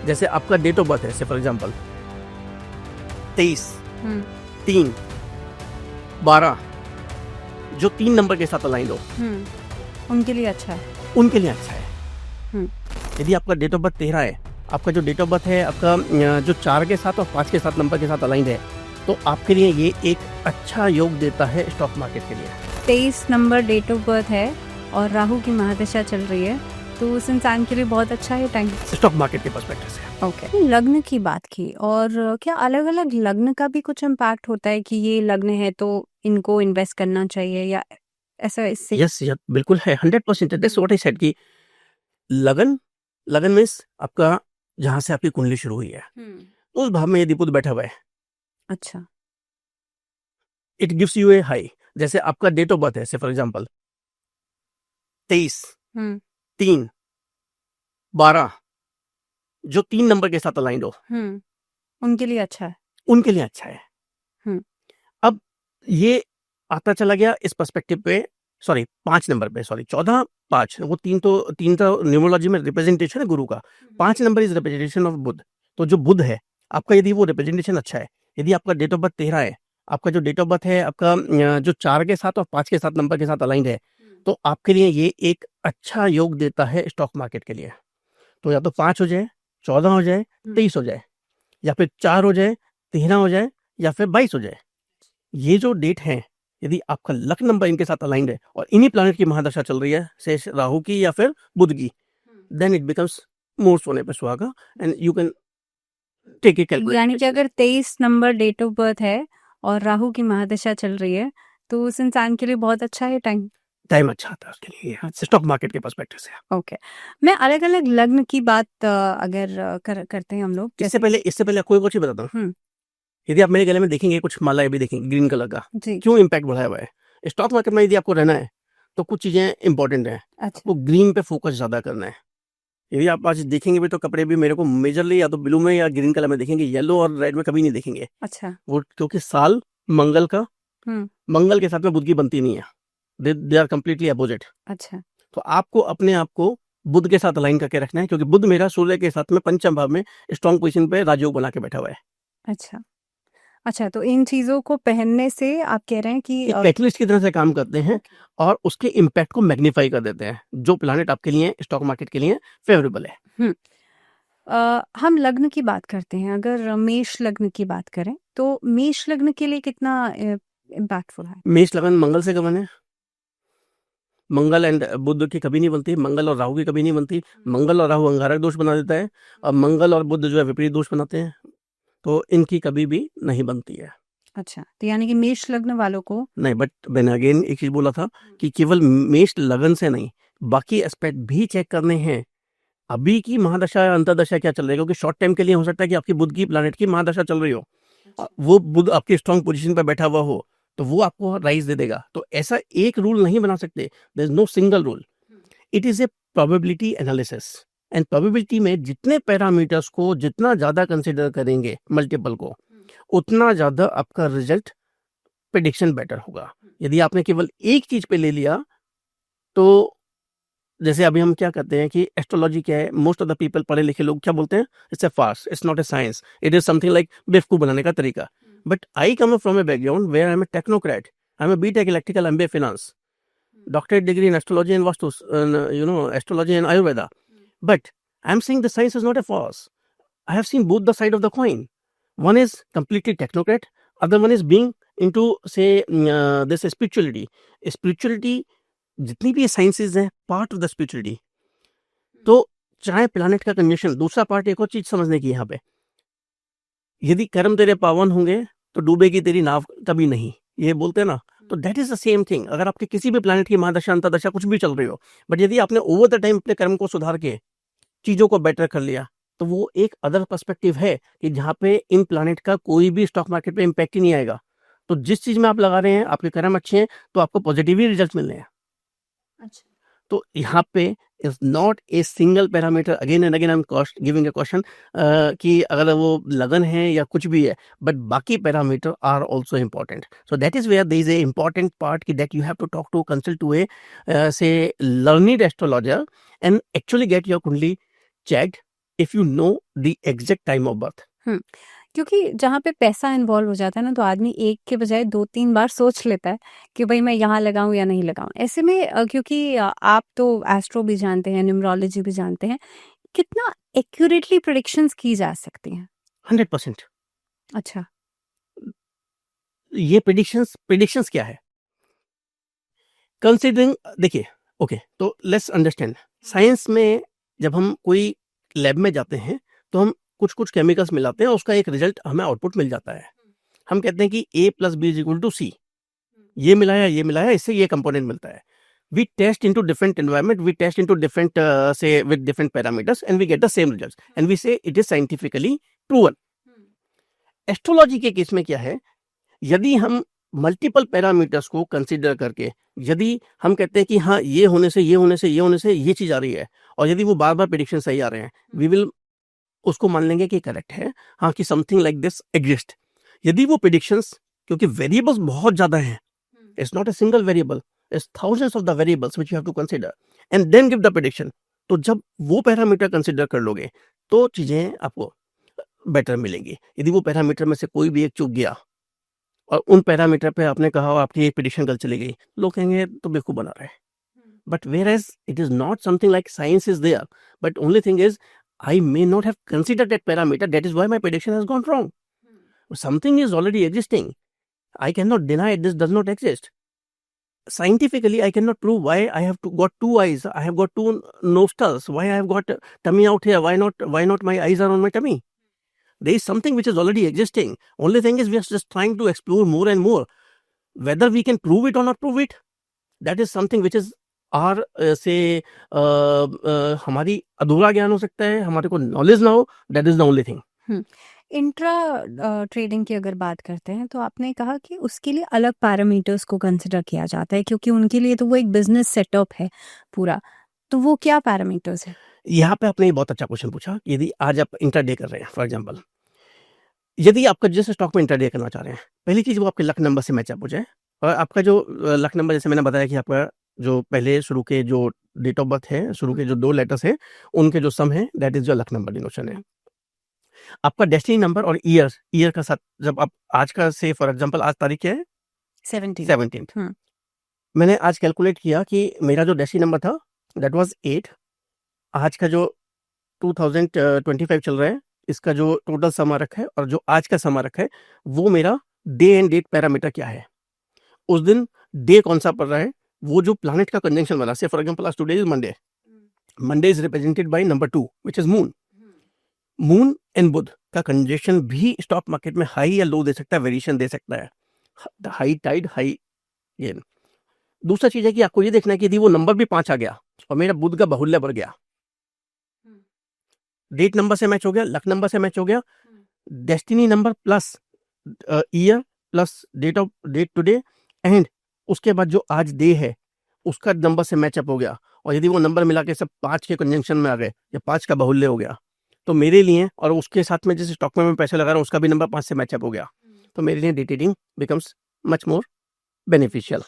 जैसे आपका date of birth है, से फॉर एग्जांपल 23 हम्म 3 12, जो 3 नंबर के साथ अलाइंड हो उनके लिए अच्छा है। उनके लिए अच्छा है। हम्म यदि आपका डेट ऑफ बर्थ 13 है, आपका जो डेट ऑफ बर्थ है आपका जो 4 के साथ और 5 के साथ नंबर के साथ अलाइंड है, तो आपके लिए ये एक अच्छा योग देता है स्टॉक मार्केट के लिए। 23 नंबर डेट ऑफ बर्थ है और राहु की महादशा चल रही है, तो उस इंसान के लिए बहुत अच्छा है टाइम स्टॉक मार्केट के पर्सपेक्टिव से। ओके। लग्न की बात की, और क्या अलग अलग लग्न का भी कुछ इम्पैक्ट होता है कि ये लग्न है तो इनको इन्वेस्ट करना चाहिए, या ऐसा इससे? यस, बिल्कुल है, 100%। दैट्स व्हाट आई सेड कि लगन लगन मीन्स आपका जहां से आपकी कुंडली शुरू हुई है, उस भाव में यदि बुध बैठा हुआ है, अच्छा। It gives U A high. जैसे आपका डेट ऑफ बर्थ है, से फॉर एग्जांपल 23 हम्म 3 12, जो 3 नंबर के साथ अलाइंड हो उनके लिए अच्छा है। उनके लिए अच्छा है। हम्म अब ये आता चला गया इस पर्सपेक्टिव पे, सॉरी 5 नंबर पे, सॉरी 14 5, वो 3 तो न्यूमरोलॉजी में रिप्रेजेंटेशन है गुरु का, 5 नंबर इज रिप्रेजेंटेशन ऑफ बुध। तो जो बुध है आपका, यदि वो रिप्रेजेंटेशन अच्छा है, यदि आपका डेट ऑफ बर्थ 13 है, आपका जो डेट ऑफ बर्थ है आपका जो 4 के साथ और 5 के साथ नंबर के साथ अलाइंड है, तो आपके लिए ये एक अच्छा योग देता है स्टॉक मार्केट के लिए। तो या तो 5 हो जाए, 14 हो जाए, 23 हो जाए, या फिर 4 हो जाए, 13 हो जाए, या फिर 22 हो जाए। ये जो डेट है, यदि आपका लक नंबर इनके साथ अलाइंड है और इन्हीं प्लैनेट की महादशा चल रही है, से राहु की या फिर बुध की, देन इट बिकम्स मोर सोने पे सुहागा and you can take a calculate. यानी कि अगर 23 नंबर डेट ऑफ बर्थ है और राहु की महादशा चल रही है, तो उस इंसान के लिए बहुत अच्छा है टाइम टाइम अच्छा आता है उसके लिए स्टॉक मार्केट के पर्सपेक्टिव से। ओके। मैं अलग अलग लग्न की बात अगर करते हैं हम लोग, इससे पहले कोई और चीज बताता हूँ। हम्म यदि आप मेरे गले में देखेंगे कुछ माला भी देखेंगे ग्रीन कलर का, जी क्यों इम्पैक्ट बढ़ाया हुआ है? स्टॉक मार्केट में यदि आपको रहना है तो कुछ चीजें इंपॉर्टेंट है, अच्छा आपको ग्रीन पे फोकस ज्यादा करना है। यदि आप आज देखेंगे भी तो कपड़े भी मेरे को मेजरली या तो ब्लू में या ग्रीन कलर में देखेंगे, येलो और रेड में कभी नहीं देखेंगे। अच्छा वो क्योंकि साल मंगल का, हम्म मंगल के साथ में बुध की बनती नहीं है, दे आर कंप्लीटली अपोजिट। अच्छा तो आपको अपने आप को बुध के साथ अलाइन करके रखना है, क्योंकि बुध मेरा सूर्य के साथ में पंचम भाव में स्ट्रॉन्ग पोजीशन पे राजयोग बना के बैठा हुआ है। अच्छा अच्छा। तो इन चीजों को पहनने से आप कह रहे हैं कि एक कैटलिस्ट की तरह से काम करते हैं और उसके इम्पैक्ट को मैग्नीफाई कर देते हैं, जो प्लैनेट आपके लिए स्टॉक मार्केट के लिए फेवरेबल है। हम लग्न की बात करते हैं, अगर मेष लग्न की बात करें तो मेष लग्न के लिए कितना इम्पैक्टफुल है? मेष लगन मंगल से गमन है, मंगल एंड बुध की कभी नहीं बनती, मंगल और राहु की कभी नहीं बनती। मंगल और राहु अंगारक दोष बना देता है, और मंगल और बुध जो है विपरीत दोष बनाते हैं, तो इनकी कभी भी नहीं बनती है। अच्छा, तो यानी कि मेष लग्न वालों को नहीं, बट मैंने अगेन एक चीज बोला था कि केवल मेष लगन से नहीं, बाकी एस्पेक्ट भी चेक करने हैं। अभी की महादशा अंतरदशा क्या चल रही है, क्योंकि शॉर्ट टाइम के लिए हो सकता है कि आपकी बुध की प्लैनेट की महादशा चल रही हो, वो बुध आपकी स्ट्रॉन्ग पोजीशन पर बैठा हुआ हो, तो वो आपको राइज दे देगा। तो ऐसा एक रूल नहीं बना सकते, there is no single rule, it is a probability analysis. And probability में जितने पैरामीटर्स को जितना ज्यादा कंसिडर करेंगे, मल्टीपल को, उतना ज्यादा आपका रिजल्ट प्रेडिक्शन बेटर होगा। यदि आपने केवल एक चीज पे ले लिया, तो जैसे अभी हम क्या करते हैं कि एस्ट्रोलॉजी क्या है, मोस्ट ऑफ द पीपल पढ़े लिखे लोग क्या बोलते हैं, it's a farce, it's not a science, it is something like बेवकूफ बनाने का तरीका। But I come from a background where I am a technocrat, I am a BTech electrical, MBA finance, doctorate degree in astrology and vastu, astrology and ayurveda. But I'm saying the science is not a false. I have seen both the side of the coin. One is completely technocrat, other one is being into say this spirituality. Spirituality जितनी भी sciences हैं, part of the spirituality. तो चाहे planet का conjunction, दूसरा part एक और चीज समझने की यहाँ पे, यदि कर्म तेरे पावन होंगे तो डूबेगी तेरी नाव कभी नहीं, ये बोलते हैं ना। तो that is the same thing, अगर आपके किसी भी प्लैनेट की महादशा अंतरदशा कुछ भी चल रही हो, बट यदि आपने ओवर द टाइम अपने कर्म को सुधार के चीजों को बेटर कर लिया, तो वो एक अदर पर्सपेक्टिव है कि जहाँ पे इन प्लैनेट का कोई भी स्टॉक मार्केट पे इम्पैक्ट ही नहीं आएगा। तो जिस चीज में आप लगा रहे हैं, आपके कर्म अच्छे हैं, तो आपको पॉजिटिव ही रिजल्ट मिल रहे हैं। अच्छा तो यहाँ पे is not a single parameter, again and again I am giving a question कि अगर वो लगन है या कुछ भी है, बट बाकी parameter are also important. So that is where there is a important part कि that you have to talk to consult to a say learned astrologer and actually get your kundli checked if you know the exact time of birth. क्योंकि जहाँ पे पैसा involve हो जाता है ना तो आदमी एक के बजाय 2-3 बार सोच लेता है कि भाई मैं यहाँ लगाऊं या नहीं लगाऊं। ऐसे में क्योंकि आप तो एस्ट्रो भी जानते हैं, न्यूमरोलॉजी भी जानते हैं, कितना एक्यूरेटली प्रेडिक्शंस की जा सकती हैं? 100%। अच्छा। ये प्रिडिक्शंस क्या है? कंसिडरिंग, देखिए, ओके, तो लेट्स अंडरस्टैंड, साइंस में जब हम कोई लैब में जाते हैं तो हम कुछ केमिकल्स मिलाते हैं और उसका एक रिजल्ट हमें आउटपुट मिल जाता है। हम कहते हैं कि A + B = C, ये मिलाया, इससे ये कंपोनेंट मिलता है। We test into different environment, we test into different say with different parameters and we get the same results and we say it is scientifically proven. Astrology के case में क्या है, यदि हम मल्टीपल पैरामीटर्स को consider करके यदि हम कहते हैं कि हाँ ये होने से ये चीज आ रही है और यदि वो बार बार प्रेडिक्शन सही आ रहे हैं, वी विल उसको मान लेंगे कि करेक्ट है, हाँ, कि समथिंग लाइक दिस एग्जिस्ट। यदि वो प्रेडिक्शंस, क्योंकि वेरिएबल्स बहुत ज्यादा हैं, it's not a single variable, it's thousands of the variables which you have to consider and then give the prediction. तो जब वो पैरामीटर कंसीडर कर लोगे तो चीजें आपको बेटर मिलेंगी। यदि वो पैरामीटर में से कोई भी एक चूक गया और उन पैरामीटर पे आपने कहा और आपकी एक प्रेडिक्शन गलत चली गई, लोग कहेंगे तो बेवकूफ बना रहे हैं। But whereas it is not something like science is there, but only thing is I may not have considered that parameter. That is why my prediction has gone wrong. Something is already existing. I cannot deny this does not exist. Scientifically, I cannot prove why I have got two eyes. I have got two nostrils. Why I have got tummy out here? Why not my eyes are on my tummy? There is something which is already existing. Only thing is we are just trying to explore more and more. Whether we can prove it or not prove it, that is something which is और से हमारी अधूरा ज्ञान हो सकता है, हमारे को नॉलेज ना हो, that is the only thing. Intra trading की अगर बात करते हैं तो आपने कहा कि उसके लिए अलग पैरामीटर्स को कंसिडर किया जाता है क्योंकि उनके लिए तो वो एक बिजनेस सेटअप है पूरा। तो वो क्या पैरामीटर्स है? यहाँ पे आपने बहुत अच्छा क्वेश्चन पूछा। यदि आज आप इंट्राडे कर रहे हैं, फॉर एग्जांपल, यदि आपका जैसे स्टॉक में इंट्राडे करना चाह रहे हैं, पहली चीज वो आपके लक नंबर से मैचअप हो जाए और आपका जो लक नंबर, जैसे मैंने बताया कि आपका जो पहले शुरू के जो डेट ऑफ बर्थ है, शुरू के जो 2 लेटर्स हैं, उनके जो सम है, that is your luck number denotation है। आपका डेस्टिनी नंबर और ईयर का साथ, जब आप आज का, से फॉर एग्जांपल आज तारीख क्या है, 17th, मैंने आज कैलकुलेट किया कि मेरा जो डेस्टिनी नंबर था दैट वाज 8। आज का जो 2025 चल रहा है, इसका जो टोटल समा रखा है और जो आज का समा रखा है, वो मेरा डे एंड डेट पैरामीटर क्या है, उस दिन डे कौन सा पड़ रहा है, वो जो प्लैनेट का कंजंक्शन बना, से फॉर एग्जांपल आज today is Monday is represented by number 2 which is moon and Budh का कंजंक्शन भी स्टॉक मार्केट में हाई या लो दे सकता है, वेरिएशन दे सकता है, हाई टाइड हाई गेन। दूसरा चीज है कि आपको ये देखना है कि यदि वो नंबर भी 5 आ गया और मेरा बुध का बाहुल्य बढ़ गया, डेट नंबर से मैच हो गया, लक नंबर से मैच हो गया, destiny number plus year plus date today and उसके बाद जो आज डे है उसका नंबर से मैचअप हो गया, और यदि वो नंबर मिला के सब 5 के कंजंक्शन में आ गए या 5 का बाहुल्य हो गया, तो मेरे लिए, और उसके साथ में जिस स्टॉक में मैं पैसे लगा रहा हूँ उसका भी नंबर 5 से मैचअप हो गया, तो मेरे लिए day trading becomes much more beneficial.